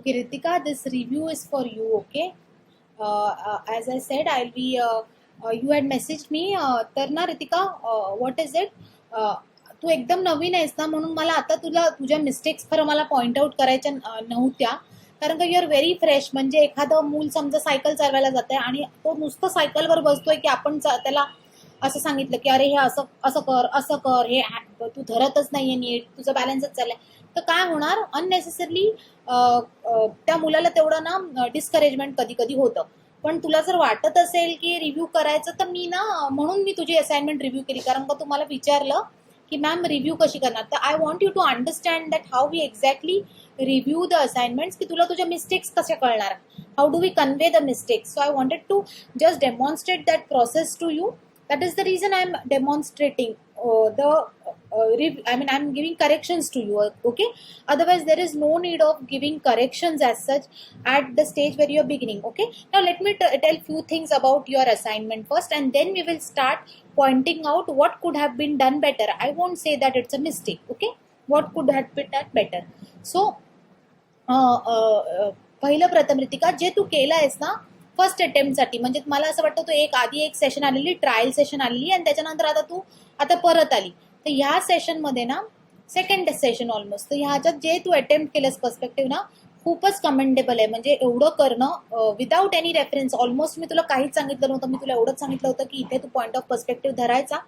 Okay, Ritika, this review is for you. Okay, as I said, I'll be. You had messaged me. तर ना Ritika, what is it? तू एकदम नवीन आहेस ना, म्हणून मला आता तुला तुझ्या मिस्टेक्स खरं मला पॉइंट आउट करायच्या नव्हत्या. कारण का यू आर व्हेरी फ्रेश. म्हणजे एखादं मूल समजा सायकल चालवायला जात आहे आणि तो नुसतं सायकलवर बसतोय की आपण त्याला असं सांगितलं की अरे हे असं असं कर हे तू धरतच नाहीये नीट, तुझं बॅलन्सच चाललाय, तर काय होणार अननेसेसरली त्या मुलाला तेवढं ना डिस्करेजमेंट कधी कधी होतं. पण तुला जर वाटत असेल की रिव्ह्यू करायचं तर मी ना म्हणून मी तुझी असाइनमेंट रिव्ह्यू केली, कारण का तुम्हाला विचारलं की मॅम रिव्ह्यू कशी करणार, तर I want you to understand that how we exactly review the assignments, की तुला तुझ्या मिस्टेक्स कशा कळणार, how do we convey the mistakes. So I wanted to just demonstrate that process to you. That is the reason I'm demonstrating I'm giving corrections to you. Okay, otherwise there is no need of giving corrections as such at the stage where you are beginning. Okay, now let me tell few things about your assignment first, and then we will start pointing out what could have been done better. I won't say that it's a mistake. Okay, what could have been done better. So पहिलं प्रथम रितिका, जे तू केलं आहेस ना first अटेम्प्टसाठी, म्हणजे मला असं वाटतं तू आधी एक सेशन आलेली, ट्रायल सेशन आलेली, आणि त्याच्यानंतर आता परत आली. तर ह्या सेशनमध्ये ना सेकंड सेशन ऑलमोस्ट, तर ह्याच्यात जे तू अटेम्प्ट केलंस पर्स्पेक्टिव्ह ना खूपच कमेंडेबल आहे. म्हणजे एवढं करणं विदाऊट एनी रेफरन्स, ऑलमोस्ट मी तुला काहीच सांगितलं नव्हतं. मी तुला एवढंच सांगितलं होतं की इथे तू पॉईंट ऑफ पर्स्पेक्टिव्ह धरायचा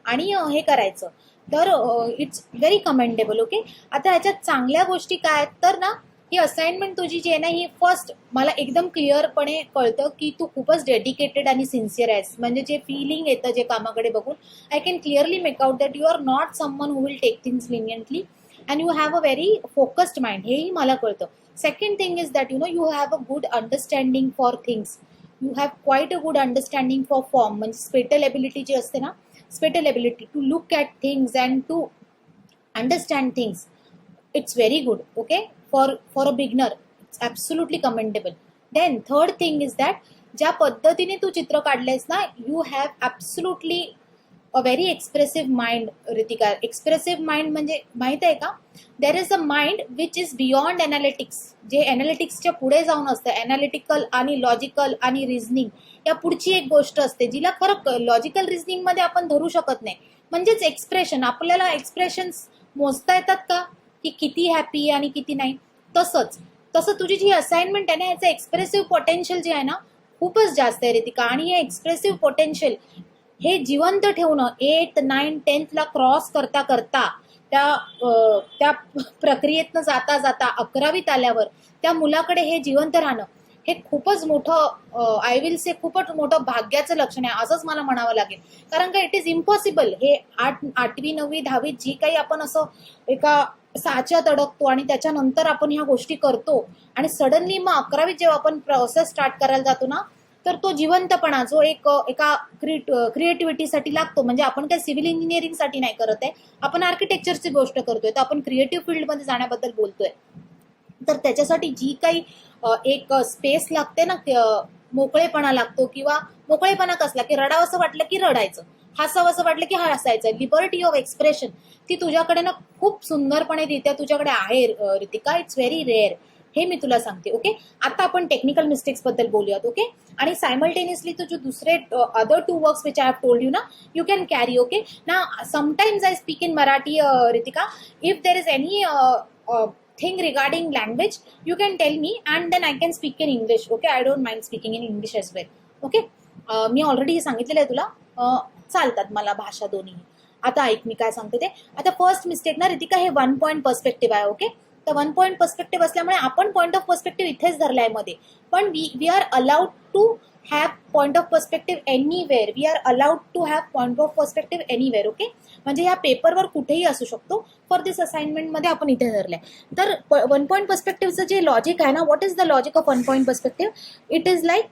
आणि हे करायचं. तर इट्स व्हेरी कमेंडेबल. ओके, आता ह्याच्यात चांगल्या गोष्टी काय आहेत तर ना, ही असाइनमेंट तुझी जी आहे ना, ही फर्स्ट मला एकदम क्लिअरपणे कळतं की तू खूपच डेडिकेटेड आणि सिन्सिअर आहेस. म्हणजे जे फिलिंग येतं जे कामाकडे बघून, I can clearly make out that you are not someone who will take things leniently and you have a very focused mind, हेही मला कळतं. Second thing is that you have a good understanding for things. You have quite a good understanding for form, म्हणजे spatial ability जी असते ना, spatial ability to look at things and to understand things, it's very good. Okay, for a beginner it's absolutely commendable. Then third thing is that ज्या पद्धतीने तू चित्र काढलेस ना, you have absolutely a very expressive mind. Ritika, expressive mind म्हणजे माहित आहे का, there is a mind which is beyond analytics, जे एनालिटिक्सच्या पुढे जाऊन असतं. एनालिटिकल आणि लॉजिकल आणि रिझनिंग या पुढची एक गोष्ट असते, जिला खरं लॉजिकल रिझनिंग मध्ये आपण धरू शकत नाही. म्हणजेच एक्सप्रेशन, आपल्याला एक्सप्रेशन्स मोजता येतात का की किती हॅपी आणि किती नाही, तसं तुझी जी असाइनमेंट आहे ना, याचं एक्सप्रेसिव्ह पोटेन्शियल जे आहे ना खूपच जास्त आहे रितिका. आणि हे एक्सप्रेसिव्ह पोटेन्शियल हे जिवंत ठेवणं 8, 9, 10th क्रॉस करता करता, त्या प्रक्रियेतनं जाता जाता 11वीत आल्यावर त्या मुलाकडे हे जिवंत राहणं, हे खूपच मोठं, आय विल से खूपच मोठं भाग्याचं लक्षण आहे असंच मला म्हणावं लागेल. कारण का इट इज इम्पॉसिबल. हे 8वी 9वी 10वी जी काही आपण असं एका साच्यात अडकतो आणि त्याच्यानंतर आपण ह्या गोष्टी करतो, आणि सडनली मग 11वीत जेव्हा आपण प्रोसेस स्टार्ट करायला जातो ना, तर तो जिवंतपणा जो एका क्रिएटिव्हिटीसाठी लागतो. म्हणजे आपण काय सिव्हिल इंजिनिअरिंगसाठी नाही करत आहे, आपण आर्किटेक्चरची गोष्ट करतोय, तर आपण क्रिएटिव्ह फील्डमध्ये जाण्याबद्दल बोलतोय. तर त्याच्यासाठी जी काही एक स्पेस लागते ना, मोकळेपणा लागतो, किंवा मोकळेपणा कसला की रडावंसं वाटलं की रडायचं, हसावं असं वाटलं की हसायचं, लिबर्टी ऑफ एक्सप्रेशन ती तुझ्याकडे ना खूप सुंदरपणे रित्या तुझ्याकडे आहे रितिका. इट्स व्हेरी रेअर, हे मी तुला सांगते. ओके, आता आपण टेक्निकल मिस्टेक्स बद्दल बोलूयात. ओके, आणि सायमल्टेनियसली तुझे दुसरे other 2 works which I have told you ना, यू कॅन कॅरी. ओके, ना sometimes I speak in Marathi Ritika. If there is any thing regarding language, you can tell me and then I can speak in English. Okay, I don't mind speaking in English as well. Okay, me already सांगितलेलं आहे तुला, चालतात मला भाषा दोन्ही. आता ऐक मी काय सांगते ते. आता फर्स्ट मिस्टेक ना रितिका, हे 1 पॉईंट पर्स्पेक्टिव्ह आहे. ओके, तर 1 पॉईंट पर्स्पेक्टिव्ह असल्यामुळे आपण पॉईंट ऑफ पर्स्पेक्टिव्ह इथेच धरलाय मध्ये, पण we are allowed to have point of perspective anywhere. We are allowed to have point of perspective anywhere. Okay, म्हणजे या पेपरवर कुठेही असू शकतो. फॉर दिस असाइनमेंट मध्ये आपण इथे धरलंय. तर 1 पॉईंट पर्स्पेक्टिव्हचं जे लॉजिक आहे ना, what is the logic of 1 point perspective? It is like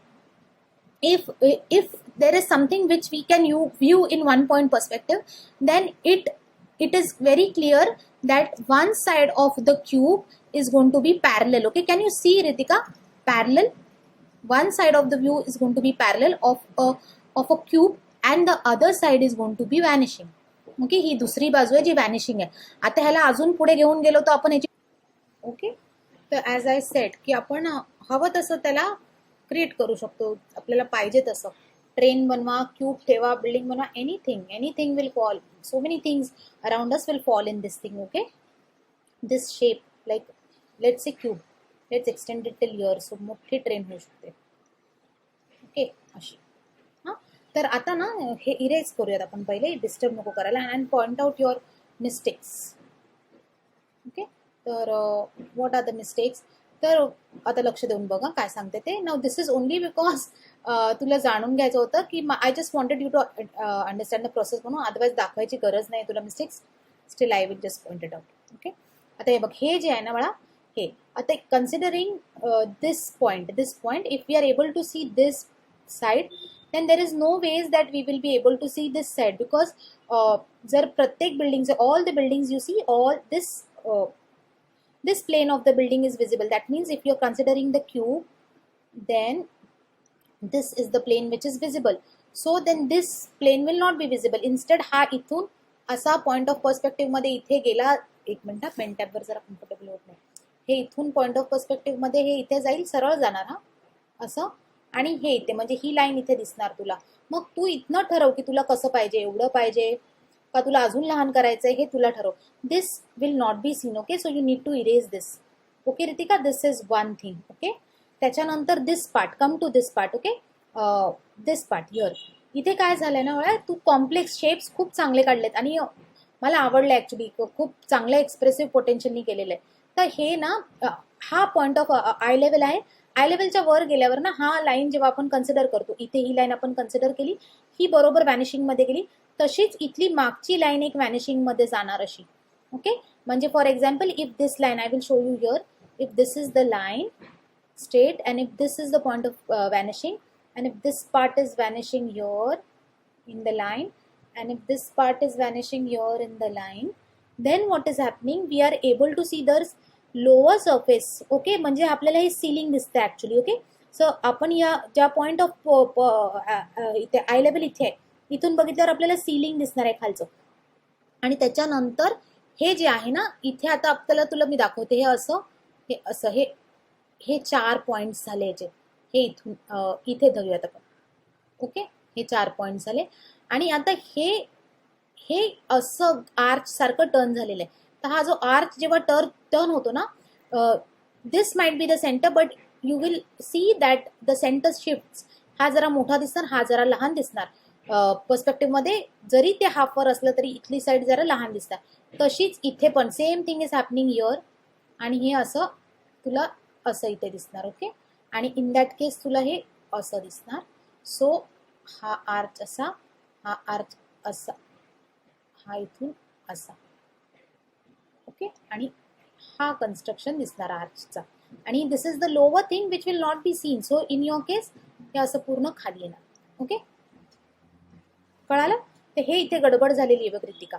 if there is something which we can view in 1 point perspective, then it is very clear that one side of the cube is going to be parallel. Okay, can you see Ritika? Parallel, one side of the view is going to be parallel of a cube and the other side is going to be vanishing. Okay, ही दुसरी बाजू आहे जी व्हॅनिशिंग आहे. आता ह्याला अजून पुढे घेऊन गेलो तर आपण याची, ओके, तर ॲज आय सेट की आपण हवं तसं त्याला क्रिएट करू शकतो, आपल्याला पाहिजे तसं. ट्रेन बनवा, क्यूब ठेवा, बिल्डिंग बनवा, anything will fall. So many things around us will fall in this thing. Okay, this shape like let's say cube, let's extend it till here. So मोठी ट्रेन होऊ शकते. ओके, अशी. हां, तर आता ना हे इरेज करूयात आपण पहिले, डिस्टर्ब नको करायला, and point out your mistakes. Okay, तर व्हॉट आर द मिस्टेक्स. तर आता लक्ष देऊन बघा काय सांगते ते. Now this is only because तुला जाणून घ्यायचं होतं की I just wanted you to understand the process म्हणून, अदरवाईज दाखवायची गरज नाही तुला mistakes. Still I will just point it out. Okay, आता हे बघ, हे जे आहे ना बाळा, हे आता considering this point if we are able to see this side, then there is no ways that we will be able to see this side, because जर प्रत्येक building, all the buildings you see, all this plane of the building is visible. That means if you're considering the cube, then this is the plane which is visible. So then this plane will not be visible. Instead हा इथून असा point of perspective मध्ये इथे गेला. एक minute, pen टॅबवर जरा comfortable होत नाही. हे इथून पॉइंट ऑफ पर्स्पेक्टिव्ह मध्ये हे इथे जाईल, सरळ जाणार हा असं, आणि हे इथे म्हणजे ही लाईन इथे दिसणार तुला. मग तू इथनं ठरव की तुला कसं पाहिजे, एवढं पाहिजे का तुला अजून लहान करायचंय, हे तुला ठरव. This will not be seen. Okay, so you need to erase this. Okay Ritika, this is one thing. Okay, त्याच्यानंतर this part, come to this part. Okay, this part here. इथे काय झालंय ना वेळा, तू कॉम्प्लेक्स शेप्स खूप चांगले काढलेत आणि मला आवडलं ॲक्च्युली, खूप चांगलं एक्सप्रेसिव्ह पोटेन्शियलनी केलेलं आहे. तर हे ना हा पॉइंट ऑफ आय लेवल आहे. आय लेवलच्या वर गेल्यावर ना हा लाईन जेव्हा आपण कन्सिडर करतो, इथे ही लाईन आपण कन्सिडर केली, ही बरोबर व्हॅनिशिंगमध्ये गेली, तशीच इथली मागची लाईन एक व्हॅनिशिंगमध्ये जाणार अशी. ओके, म्हणजे for example if this line, I will show you here, if this is the line straight and if this is the point of vanishing, and if this part is vanishing here in the line, and if this part is vanishing here in the line, then what is happening, we are able to see the lower surface. Okay, म्हणजे आपल्याला हे ceiling दिसते actually. Okay, so आपण या ज्या point of इथे I level इथे आहे, इथून बघितल्यावर आपल्याला सीलिंग दिसणार आहे खालचं. आणि त्याच्यानंतर हे जे आहे ना इथे, आता आपल्याला तुला मी दाखवते, हे असं, हे असं, हे 4 पॉइंट्स झाले याचे. हे इथून इथे धरूयात आपण. ओके, हे 4 पॉइंट झाले. आणि आता हे असं आर्च सारखं टर्न झालेलं आहे. तर हा जो आर्च जेव्हा टर्न होतो ना, this might be the center, but you will see that the center shift. हा जरा मोठा दिसणार, हा जरा लहान दिसणार. पर्स्पेक्टिव्ह मध्ये जरी ते हाफवर असलं तरी इथली साईड जरा लहान दिसतात. तशीच इथे पण same thing is happening here. आणि हे असं तुला असं इथे दिसणार. ओके, आणि इन दॅट केस तुला हे असं दिसणार. सो हा आर्च असा, हा आर्च असा, हा इथून असा. ओके, आणि हा कन्स्ट्रक्शन दिसणार आर्चचा. आणि this is the lower thing which will not be seen. So in your case हे असं पूर्ण खाली येणार. ओके, कळालं. तर हे इथे गडबड झालेली आहे बघ रितिका.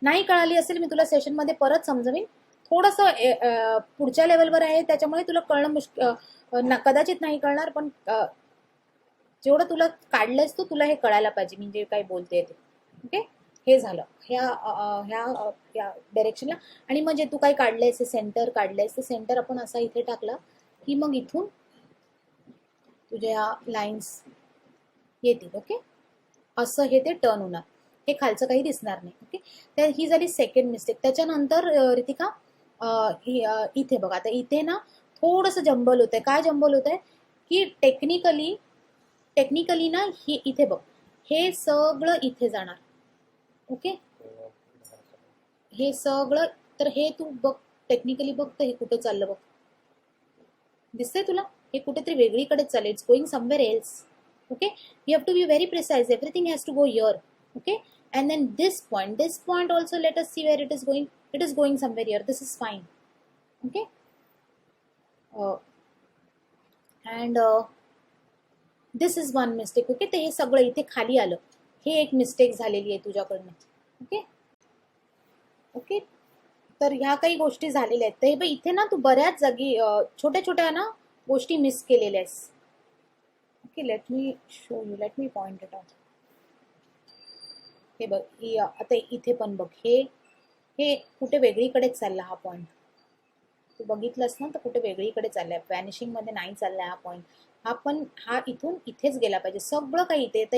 नाही कळाली असेल मी तुला सेशनमध्ये परत समजवीन. थोडंसं पुढच्या लेवलवर आहे त्याच्यामुळे तुला कळणं कदाचित नाही कळणार, पण जेवढं तुला काढलंयस तुला हे कळायला पाहिजे मी जे काही बोलते ते. ओके, हे झालं ह्या डायरेक्शनला. आणि मग जे तू काही काढलंयस, सेंटर काढलंयस, ते सेंटर आपण असा इथे टाकला की मग इथून तुझ्या ह्या लाईन्स येतील. ओके, असं हे ते टर्न होणार, हे खालचं काही दिसणार नाही. ओके, तर ही झाली सेकंड मिस्टेक. त्याच्यानंतर रितिका इथे बघ, आता इथे ना थोडंसं जंबल होत आहे. काय जंबल होत आहे की टेक्निकली ना हे इथे बघ, हे सगळं इथे जाणार. ओके, हे सगळं, तर हे तू बघ टेक्निकली बघ, तर हे कुठे चाललं बघ, दिसतंय तुला? हे कुठेतरी वेगळीकडे चाललं, it's going somewhere else. Okay, you have to be very precise, everything has to go here. Okay, and then this point also, let us see where it is going. It is going somewhere here. This is fine. Okay, and this is one mistake. Okay, ते हे सगळं इथे खाली आलं, हे एक mistake झालेली आहे तुझ्याकडनं. ओके ओके, तर ह्या काही गोष्टी झालेल्या आहेत. तर हे इथे ना तू बऱ्याच जागी छोट्या छोट्या ना गोष्टी मिस केलेल्या आहेस. Okay, let me show you, let me point it out. हे बघ, आता इथे पण बघ, हे कुठे वेगळीकडेच चालला हा पॉइंट. तू बघितलंस ना तर कुठे वेगळीकडे चाललाय, व्हॅनिशिंगमध्ये नाही चाललाय हा पॉईंट. हा इथून इथेच गेला पाहिजे सगळं काही इथे. तर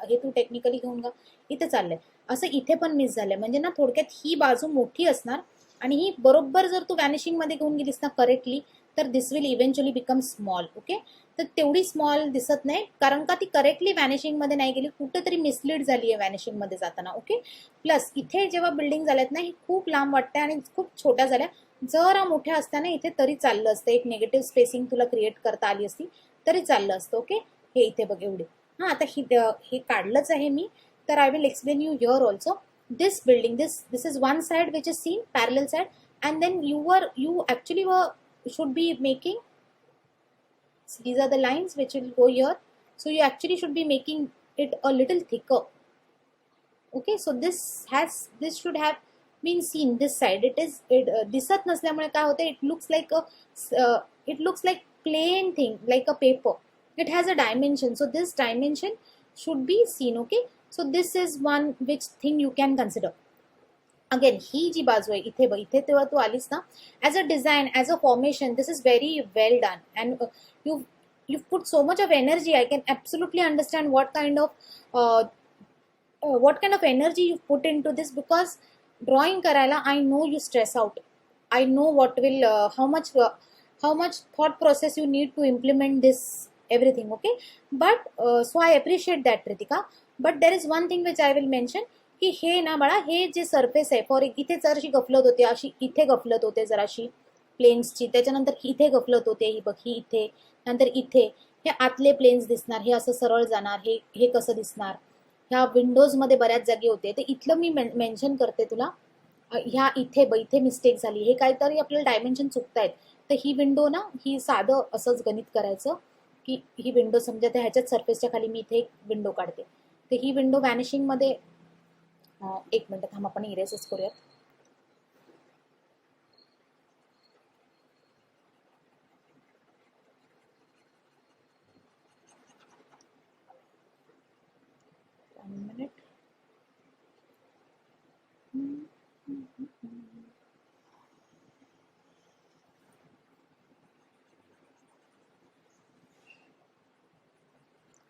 हे तू टेक्निकली घेऊन गा, इथे चाललंय. असं इथे पण मिस झालंय. म्हणजे ना थोडक्यात ही बाजू मोठी असणार आणि ही बरोबर जर तू व्हॅनिशिंगमध्ये घेऊन गेलीस ना करेक्टली, तर this will eventually become small. Okay, तर तेवढी स्मॉल दिसत नाही कारण का ती करेक्टली व्हॅनिशिंगमध्ये नाही गेली, कुठेतरी मिसलीड झाली आहे व्हॅनिशिंगमध्ये जाताना. ओके, प्लस इथे जेव्हा बिल्डिंग झाल्यात ना, ही खूप लांब वाटते आणि खूप छोट्या झाल्या. जरा मोठ्या असत्या ना इथे तरी चाललं असतं, एक निगेटिव्ह स्पेसिंग तुला क्रिएट करता आली असती तरी चाललं असतं. ओके, हे इथे बघ एवढे. हां, आता हे काढलंच आहे मी, तर I will explain you here also. This building, this is one side which is seen, parallel side, and then you actually should be making, these are the lines which will go here, so you actually should be making it a little thicker. Okay, so this should have been seen this side. It दिसत नसल्यामुळे काय होते, it looks like plain thing, like a paper. It has a dimension, so this dimension should be seen. Okay, so this is one which thing you can consider. Again ही जी बाजू आहे इथे बघ, इथे तेव्हा तू आलीस ना, as a design, as a formation, this is very well done and you put so much of energy. I can absolutely understand what kind of energy you put into this, because drawing करायला I know you stress out. I know what will how much thought process you need to implement this everything. Okay, but so I appreciate that, Ritika. But there is one thing which I will mention, की हे ना बाळा, हे जे surface आहे for इथे जराशी गफलत होते, अशी इथे गफलत होते जराशी प्लेन्सची, त्याच्यानंतर इथे गफलत होते, ही बघ ही इथे, नंतर इथे हे आतले प्लेन्स दिसणार, हे असं सरळ जाणार, हे कसं दिसणार. ह्या विंडोजमध्ये बऱ्याच जागी होते, तर इथलं मी मेन्शन करते तुला. ह्या इथे मिस्टेक झाली, हे काहीतरी आपल्याला डायमेन्शन चुकतायत. तर ही विंडो ना, ही साधं असंच गणित करायचं की ही विंडो समजा त्या ह्याच्यात सरफेसच्या खाली मी इथे एक विंडो काढते, तर ही विंडो व्हॅनिशिंगमध्ये, एक मिनिट थांब, आपण इरेसेस करूयात. मिनिट.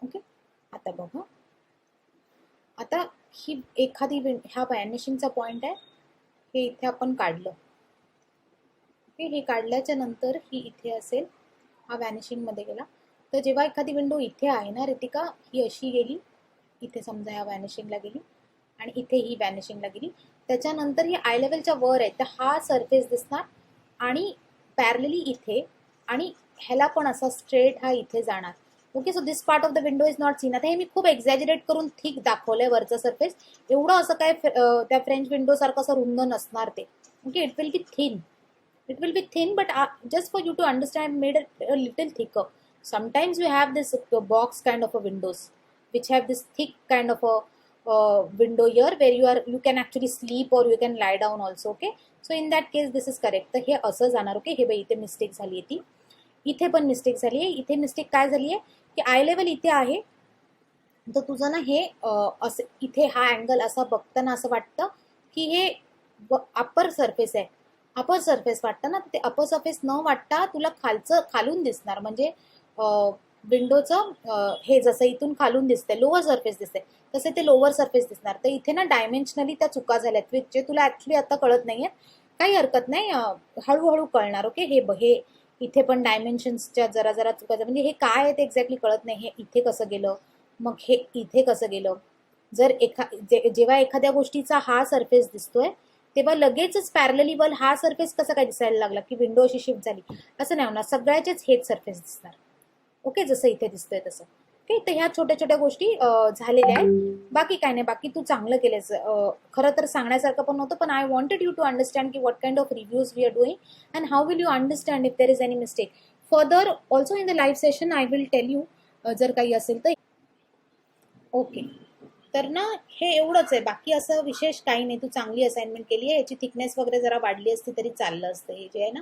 ओके, आता बघा, आता ही एखादी ह्या व्हॅनिशिंगचा पॉइंट आहे, हे इथे आपण काढलं. ओके, हे काढल्याच्या नंतर ही इथे असेल, हा व्हॅनिशिंगमध्ये गेला. तर जेव्हा एखादी विंडो इथे आहे ना रितिका, ही अशी गेली, इथे समजा ह्या व्हॅनिशिंगला गेली आणि इथे ही व्हॅनिशिंगला गेली, त्याच्यानंतर ही आय लेवलच्या वर आहे, तर हा सरफेस दिसणार आणि पॅरलली इथे, आणि ह्याला पण असा स्ट्रेट हा इथे जाणार. Okay, so this part of the window is not seen. आता हे मी खूप एक्झॅजरेट करून थिक दाखवलंय वरचं सरफेस, एवढं असं काय त्या फ्रेंच विंडो सारखं असं रुंद नसणार ते. Okay, it will be thin, but just for you to understand, made it a little thicker. Sometimes you have this box kind of a windows which have this thick kind of a window here where you can actually sleep or you can lie down also. Okay, so in that case this is correct. तर हे असं जाणार. Okay, हे बघ इथे mistake झाली आहे, ती इथे पण मिस्टेक झाली आहे. इथे मिस्टेक काय झाली आहे की आय लेवल इथे आहे, तर तुझं ना हे असं इथे हा अँगल असा बघताना असं वाटतं की हे अप्पर सरफेस आहे, अपर सरफेस वाटतं ना, ते अपर सरफेस न वाटता तुला खालून दिसणार. म्हणजे विंडोचं हे जसं इथून खालून दिसतंय लोअर सरफेस दिसते, तसे ते लोअर सरफेस दिसणार. तर इथे ना डायमेन्शनली त्या चुका झाल्यात, जे तुला ॲक्च्युली आता कळत नाही आहे. काही हरकत नाही, हळूहळू कळणार. ओके, हे इथे पण डायमेन्शन्सच्या जरा जरा चुका, म्हणजे हे काय आहे ते एक्झॅक्टली कळत नाही. हे इथे कसं गेलं, मग हे इथे कसं गेलं. जर जेव्हा एखाद्या गोष्टीचा हा सरफेस दिसतोय, तेव्हा लगेचच पॅरललीबल हा सरफेस कसा काय दिसायला लागला की विंडो अशी शिफ्ट झाली, असं नाही होणार. सगळ्याचेच हेच सरफेस दिसणार. ओके, जसं इथे दिसतोय तसं. ओके, तर ह्या छोट्या छोट्या गोष्टी झालेल्या आहेत. बाकी काय नाही, बाकी तू चांगलं केलंस. खरं तर सांगण्यासारखं पण नव्हतं, पण I wanted you to understand की what kind of reviews we are doing and how will you understand if there is any mistake. Further also in the live session I will tell you जर काही असेल तर. Okay, तर ना हे एवढंच आहे, बाकी असं विशेष काही नाही. तू चांगली असाइनमेंट केली आहे. याची थिकनेस वगैरे जरा वाढली असती तरी चाललं असतं. हे जे आहे ना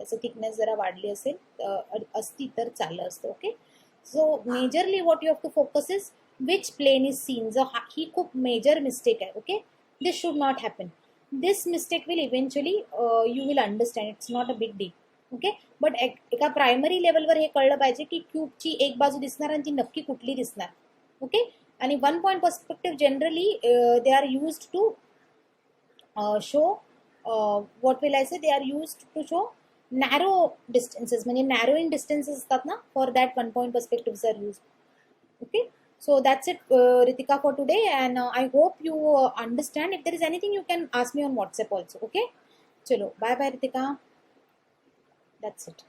त्याचं थिकनेस जरा वाढली असती तर चाललं असतं. Okay, so majorly what you have to focus is which plane is seen. ही खूप मेजर मिस्टेक आहे. Okay, this should not happen. this mistake will eventually you will understand. It's not a big deal. Okay. But एका primary लेवलवर हे कळलं पाहिजे की क्यूबची एक बाजू दिसणार आणि ती नक्की कुठली दिसणार. ओके. आणि 1 point perspective generally they are used to show what will I say, they are used to show narrow distances, म्हणजे narrowing distances असतात ना, for that 1 point perspectives are used. Okay, so that's it, Ritika, for today, and I hope you understand. If there is anything you can ask me on WhatsApp also. Okay, chalo, bye bye Ritika, that's it.